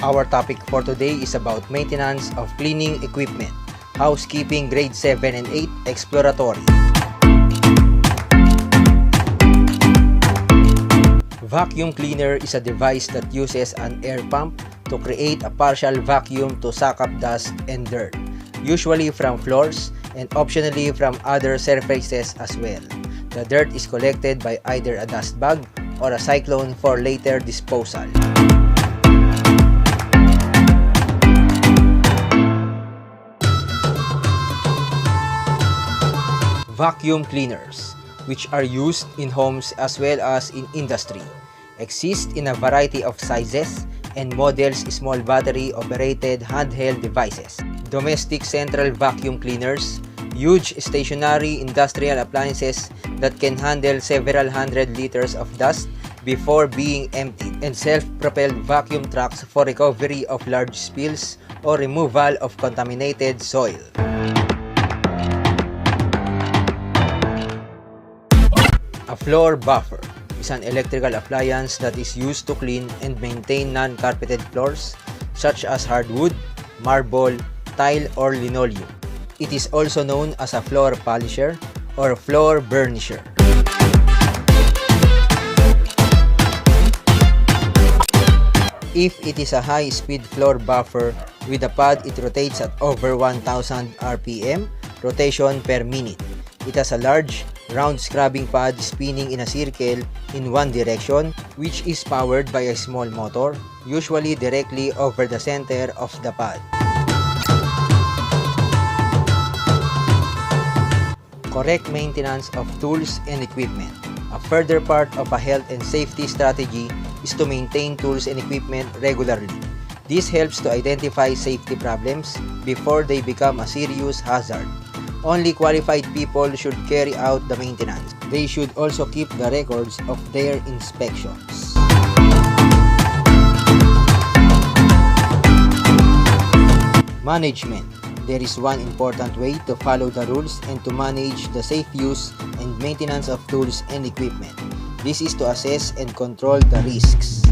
Our topic for today is about maintenance of cleaning equipment. Housekeeping grade 7 and 8 Exploratory. Vacuum cleaner is a device that uses an air pump to create a partial vacuum to suck up dust and dirt, usually from floors and optionally from other surfaces as well. The dirt is collected by either a dust bag or a cyclone for later disposal. Vacuum cleaners, which are used in homes as well as in industry, exist in a variety of sizes and models. Small battery-operated handheld devices, domestic central vacuum cleaners, huge stationary industrial appliances that can handle several hundred liters of dust before being emptied, and self-propelled vacuum trucks for recovery of large spills or removal of contaminated soil. A floor buffer is an electrical appliance that is used to clean and maintain non-carpeted floors such as hardwood, marble, tile, or linoleum. It is also known as a floor polisher or floor burnisher. If it is a high-speed floor buffer with a pad, it rotates at over 1000 RPM rotation per minute. It has a large, round scrubbing pad spinning in a circle in one direction, which is powered by a small motor, usually directly over the center of the pad. Correct maintenance of tools and equipment. A further part of a health and safety strategy is to maintain tools and equipment regularly. This helps to identify safety problems before they become a serious hazard. Only qualified people should carry out the maintenance. They should also keep the records of their inspections. Management. There is one important way to follow the rules and to manage the safe use and maintenance of tools and equipment. This is to assess and control the risks.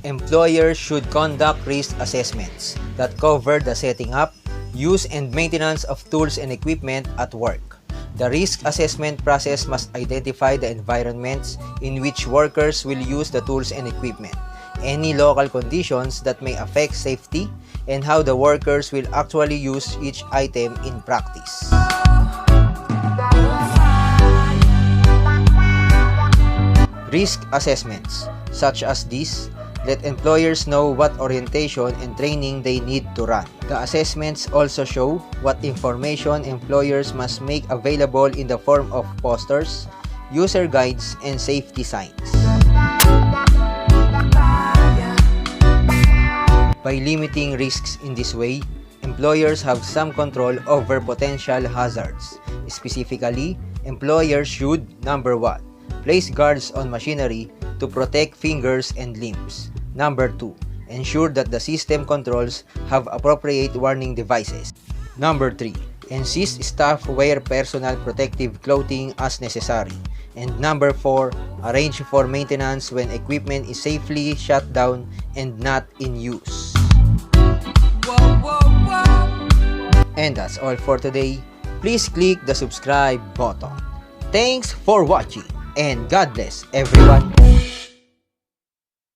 Employers should conduct risk assessments that cover the setting up, use, and maintenance of tools and equipment at work. The risk assessment process must identify the environments in which workers will use the tools and equipment, any local conditions that may affect safety, and how the workers will actually use each item in practice. Risk assessments, such as these, let employers know what orientation and training they need to run. The assessments also show what information employers must make available in the form of posters, user guides, and safety signs. By limiting risks in this way, employers have some control over potential hazards. Specifically, employers should, number 1, place guards on machinery to protect fingers and limbs. Number 2, ensure that the system controls have appropriate warning devices. Number 3, insist staff wear personal protective clothing as necessary. And number 4, arrange for maintenance when equipment is safely shut down and not in use. And that's all for today. Please click the subscribe button. Thanks for watching and God bless everyone.